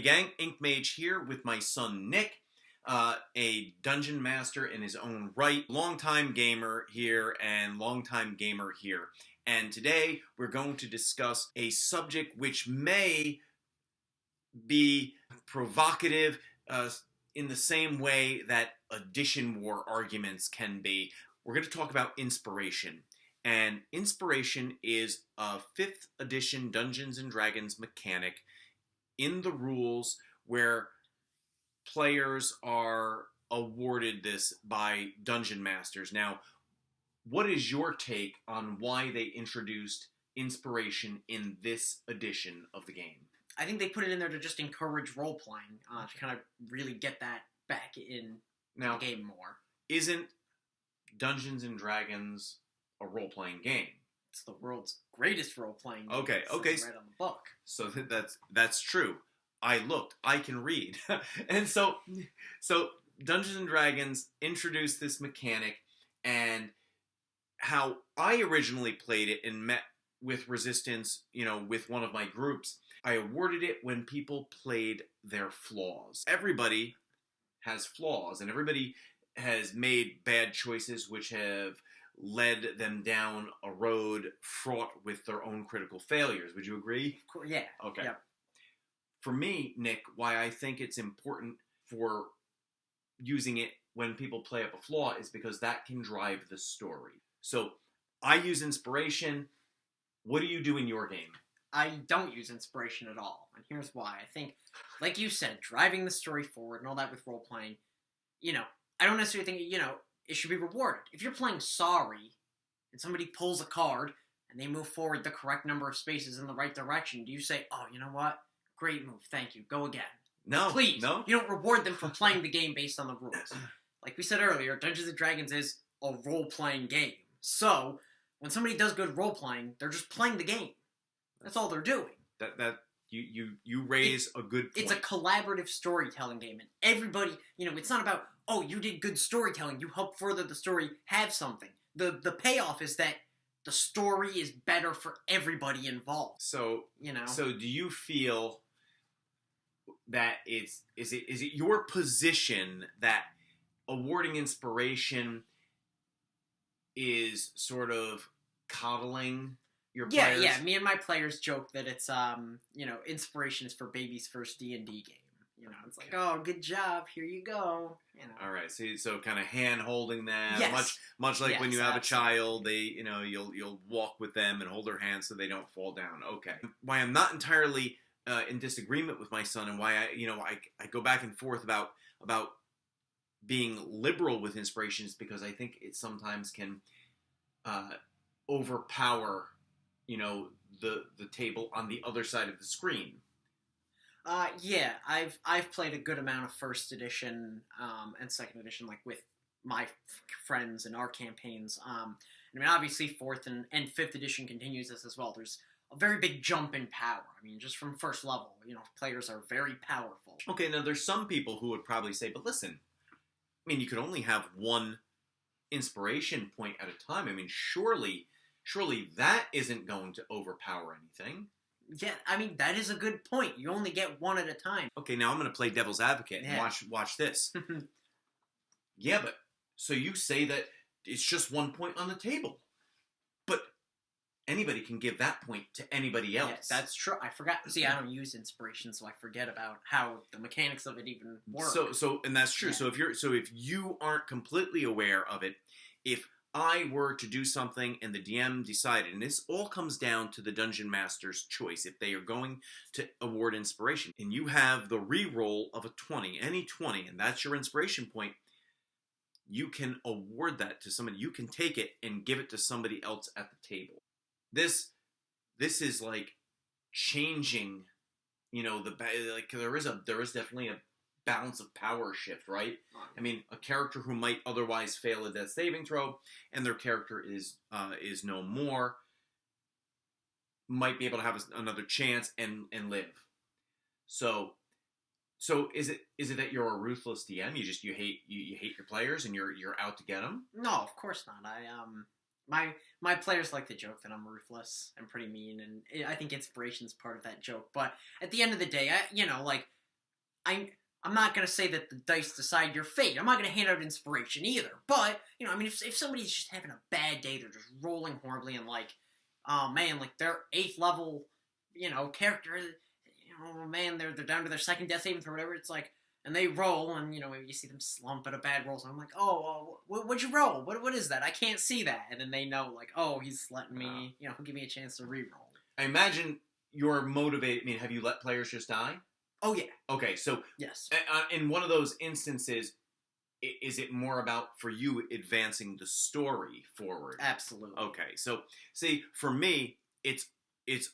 Hey gang, InkdMage here with my son Nick, a dungeon master in his own right, longtime gamer here and longtime gamer here. And today we're going to discuss a subject which may be provocative in the same way that edition war arguments can be. We're going to talk about inspiration. And inspiration is a 5th edition Dungeons & Dragons mechanic in the rules where players are awarded this by dungeon masters. Now, what is your take on why they introduced inspiration in this edition of the game? I think they put it in there to just encourage role-playing, to kind of really get that back in the game more. Isn't Dungeons & Dragons a role-playing game? It's the world's greatest role-playing game. Okay. Right on the book. So that's true. I looked. I can read. And so Dungeons & Dragons introduced this mechanic, and how I originally played it and met with resistance, with one of my groups, I awarded it when people played their flaws. Everybody has flaws, and everybody has made bad choices which have led them down a road fraught with their own critical failures. Would you agree? Yeah. Okay. Yep. For me, Nick, why I think it's important for using it when people play up a flaw is because that can drive the story. So I use inspiration. What do you do in your game? I don't use inspiration at all, and here's why. I think, like you said, driving the story forward and all that with role-playing, I don't necessarily think, it should be rewarded. If you're playing Sorry, and somebody pulls a card, and they move forward the correct number of spaces in the right direction, do you say, oh, you know what? Great move, thank you, go again? No. Please. No. You don't reward them for playing the game based on the rules. Like we said earlier, Dungeons & Dragons is a role-playing game. So, when somebody does good role-playing, they're just playing the game. That's all they're doing. You raise a good point. It's a collaborative storytelling game, and everybody, it's not about, oh, you did good storytelling, you helped further the story, have something. The payoff is that the story is better for everybody involved. So, So do you feel that is it your position that awarding inspiration is sort of coddling your players? Yeah. Me and my players joke that it's inspiration is for baby's first D&D game. It's like, oh, good job, here you go. All right, so kind of hand holding them, yes. much like when you have absolutely. a child, they you'll walk with them and hold their hands so they don't fall down. Okay, why I'm not entirely in disagreement with my son, and why I go back and forth about being liberal with inspiration is because I think it sometimes can overpower the table on the other side of the screen. Yeah, I've played a good amount of 1st edition and 2nd edition, like with my friends in our campaigns. Obviously 4th and 5th edition continues this as well. There's a very big jump in power. Just from 1st level, players are very powerful. Okay, now there's some people who would probably say, but listen, you could only have one inspiration point at a time. Surely that isn't going to overpower anything. Yeah, that is a good point. You only get one at a time. Okay, now I'm going to play devil's advocate and watch this. Yeah, but so you say that it's just 1 point on the table, but anybody can give that point to anybody else. Yeah, that's true. I forgot. See, I don't use inspiration, so I forget about how the mechanics of it even work. And that's true. Yeah. So if you aren't completely aware of it, if I were to do something and the DM decided, and this all comes down to the dungeon master's choice, if they are going to award inspiration, and you have the re-roll of a 20, any 20, and that's your inspiration point, you can award that to somebody. You can take it and give it to somebody else at the table. This is like changing, there is definitely a balance of power shift, right? A character who might otherwise fail a death saving throw, and their character is no more, might be able to have another chance and live. So is it that you're a ruthless DM? You hate your players and you're out to get them? No, of course not. My players like to joke that I'm ruthless and pretty mean, and I think inspiration's part of that joke. But at the end of the day, I'm not gonna say that the dice decide your fate. I'm not gonna hand out inspiration either. But I mean, if somebody's just having a bad day, they're just rolling horribly, and like, oh man, like their 8th level, character, man, they're down to their 2nd death saving throw, whatever. It's like, and they roll, and maybe you see them slump at a bad roll. So I'm like, oh, what'd you roll? What is that? I can't see that. And then they know, like, oh, he's letting me, give me a chance to re-roll. I imagine you're motivated. I mean, have you let players just die? Oh, yeah. Okay, so yes, in one of those instances, is it more about, for you, advancing the story forward? Absolutely. Okay, so, see, for me, it's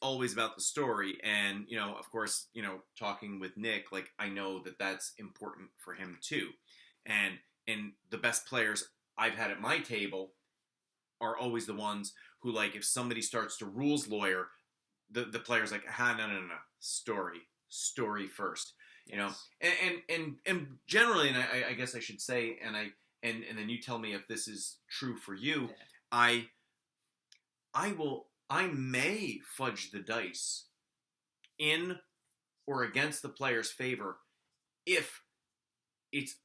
always about the story, and, of course, talking with Nick, like, I know that that's important for him, too. And the best players I've had at my table are always the ones who, like, if somebody starts to rules lawyer, the player's like, no, story first, Yes. and generally, and I guess I should say, and then you tell me if this is true for you. Yeah. I may fudge the dice in or against the player's favor if it's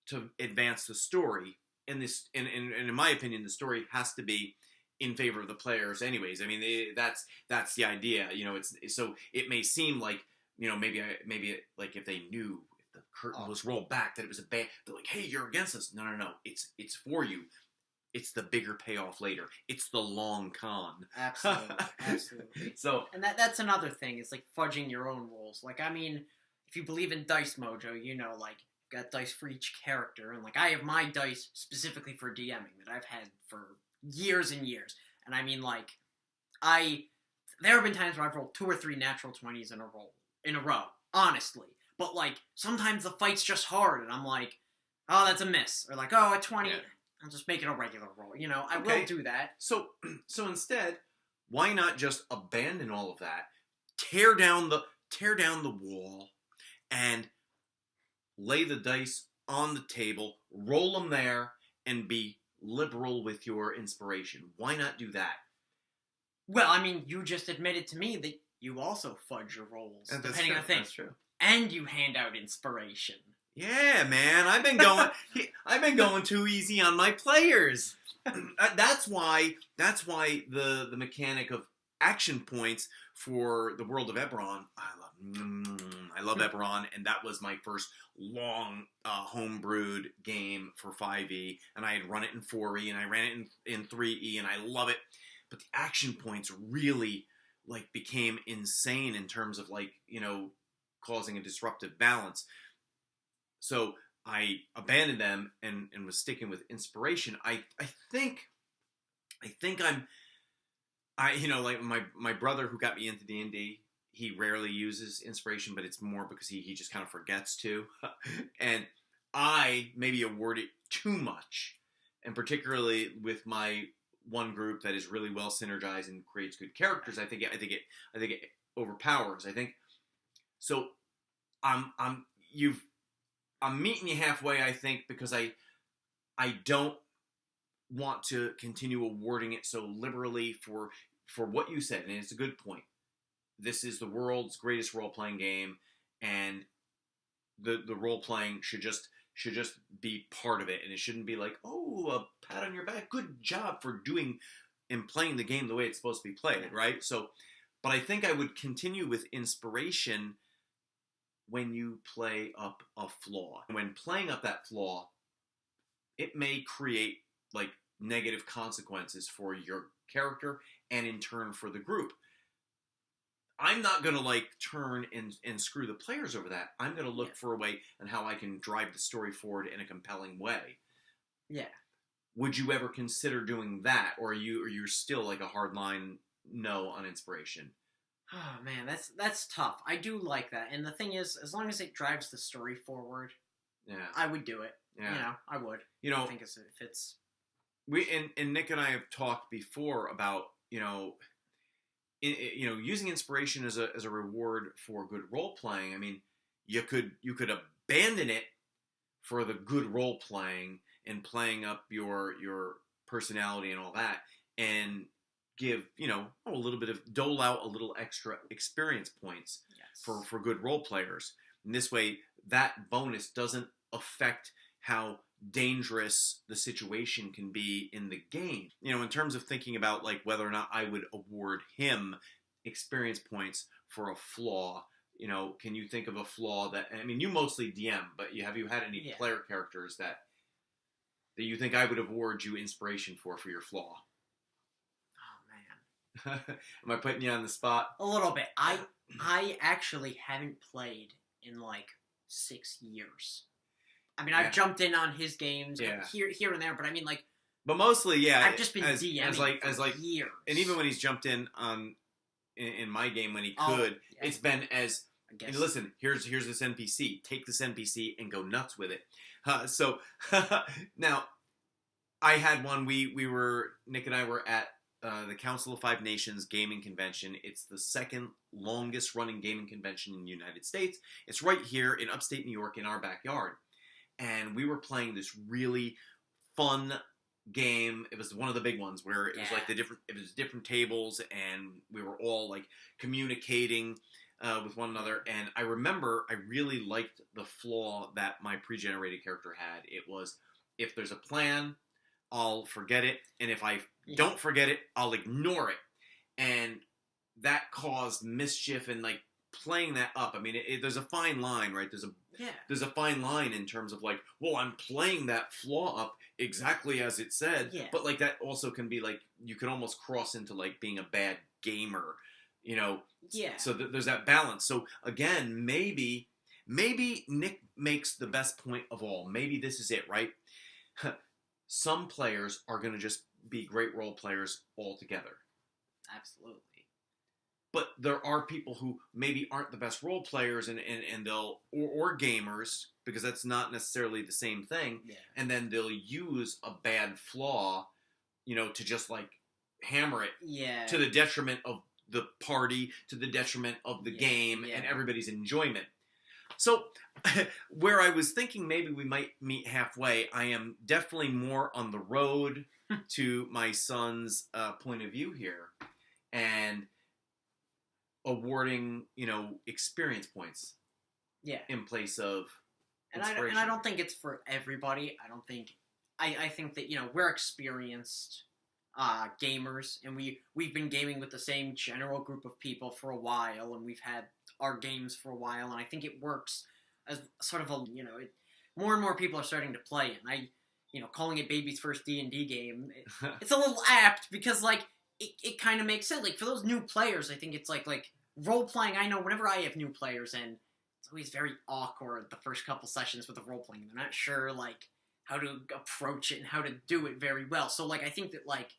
to advance the story. And in my opinion, the story has to be in favor of the players anyways. I mean, that's the idea. It's so it may seem like, maybe like if they knew, if the curtain was rolled back, that it was a bad, they're like, hey, you're against us. No, it's for you. It's the bigger payoff later. It's the long con. Absolutely. So, and that's another thing, is like fudging your own rolls. Like, I mean, if you believe in Dice Mojo, like, got dice for each character, and like I have my dice specifically for DMing that I've had for years and years. And I mean, like, there have been times where I've rolled 2 or 3 natural 20s in a row, honestly. But like, sometimes the fight's just hard, and I'm like, oh, that's a miss, or like, oh, a 20. Yeah. I'll just make it a regular roll. I will do that. So instead, why not just abandon all of that, tear down the wall, and lay the dice on the table, roll them there, and be liberal with your inspiration? Why not do that? Well, I mean, you just admitted to me that you also fudge your rolls, depending on things. That's true. And you hand out inspiration. Yeah, man, I've been going too easy on my players. That's why the mechanic of action points for the world of Eberron, I love Eberron, and that was my first long homebrewed game for 5e, and I had run it in 4e, and I ran it in 3e, and I love it. But the action points really, like, became insane in terms of, like, causing a disruptive balance. So I abandoned them and was sticking with inspiration. I think I'm like my brother who got me into D&D, he rarely uses inspiration, but it's more because he just kind of forgets to. And I maybe award it too much, and particularly with my one group that is really well synergized and creates good characters, I think it overpowers. I think so. I'm meeting you halfway, I think, because I don't want to continue awarding it so liberally for what you said, and it's a good point. This is the world's greatest role-playing game, and the role-playing should just be part of it, and it shouldn't be like, oh, a pat on your back, good job for doing and playing the game the way it's supposed to be played, right? So, but I think I would continue with inspiration when you play up a flaw. When playing up that flaw, it may create, like, negative consequences for your character and in turn for the group. I'm not going to, like, turn and screw the players over that. I'm going to look for a way on how I can drive the story forward in a compelling way. Yeah. Would you ever consider doing that, or you're still like a hard line no on inspiration? Oh man, that's tough. I do like that, and the thing is, as long as it drives the story forward, I would do it. Yeah, I would. I think if it's and Nick and I have talked before about using inspiration as a reward for good role playing. I mean, you could abandon it for the good role playing and playing up your personality and all that, and give a little bit of dole out a little extra experience points for good role players. And this way, that bonus doesn't affect how dangerous the situation can be in the game. You know, in terms of thinking about like whether or not I would award him experience points for a flaw, you know, can you think of a flaw that, I mean, you mostly DM, but have you had any player characters that you think I would award you inspiration for your flaw? Oh, man. Am I putting you on the spot? A little bit. I actually haven't played in like 6 years. I mean, I've jumped in on his games here and there, but I mean, like, but mostly, yeah, I've just been DMing as like years. And even when he's jumped in on in my game when he could, it's been as, and listen, here's this NPC. Take this NPC and go nuts with it. So now, I had one. Nick and I were at the Council of Five Nations gaming convention. It's the second longest running gaming convention in the United States. It's right here in upstate New York in our backyard. And we were playing this really fun game. It was one of the big ones where it was like different tables, and we were all like communicating with one another. And I remember I really liked the flaw that my pre-generated character had. It was, if there's a plan, I'll forget it, and if I don't forget it, I'll ignore it. And that caused mischief and like playing that up. I mean, there's a fine line, right? There's a fine line in terms of like, well, I'm playing that flaw up exactly as it said, but like that also can be like, you can almost cross into like being a bad gamer, you know? Yeah. So there's that balance. So again, maybe Nick makes the best point of all. Maybe this is it, right? Some players are going to just be great role players altogether. Absolutely. But there are people who maybe aren't the best role players and they'll, or gamers, because that's not necessarily the same thing. Yeah. And then they'll use a bad flaw, you know, to just like hammer it to the detriment of the party, to the detriment of the game and everybody's enjoyment. So where I was thinking maybe we might meet halfway, I am definitely more on the road to my son's point of view here. And awarding, you know, experience points. In place of inspiration. And I don't think it's for everybody. I think that, you know, we're experienced gamers, and we've been gaming with the same general group of people for a while, and we've had our games for a while, and I think it works as sort of a, you know, more and more people are starting to play it. And calling it baby's first D&D game, it's a little apt because, like, it kind of makes sense. Like, for those new players, I think it's like role-playing. I know whenever I have new players in, it's always very awkward the first couple sessions with the role-playing. They're not sure, like, how to approach it and how to do it very well. So, like, I think that, like,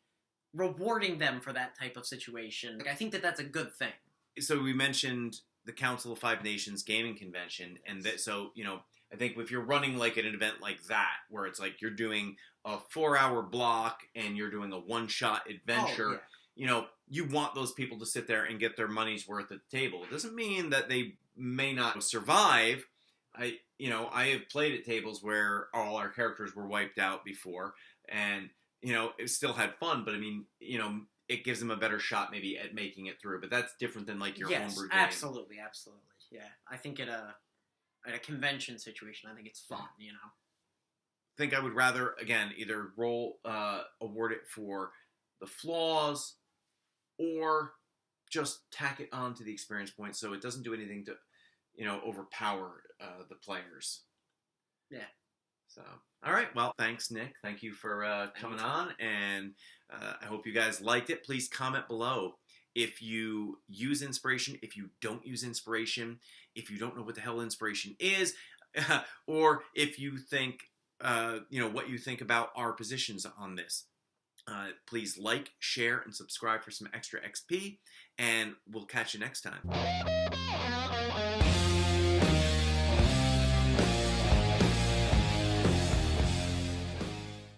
rewarding them for that type of situation, like, I think that that's a good thing. So we mentioned the Council of Five Nations gaming convention, and so, you know, I think if you're running like an event like that, where it's like you're doing a 4-hour block and you're doing a one-shot adventure, you know, you want those people to sit there and get their money's worth at the table. It doesn't mean that they may not survive. I have played at tables where all our characters were wiped out before, and, you know, it still had fun, but I mean, you know, it gives them a better shot maybe at making it through, but that's different than like your homebrew game. Absolutely. Yeah. I think at a convention situation, I think it's fun, you know. I think I would rather, again, either award it for the flaws or just tack it on to the experience point so it doesn't do anything to, you know, overpower the players. Yeah. So, all right. Well, thanks, Nick. Thank you for coming on, and I hope you guys liked it. Please comment below if you use inspiration, if you don't use inspiration, if you don't know what the hell inspiration is, or if you think, what you think about our positions on this. Please like, share, and subscribe for some extra XP, and we'll catch you next time.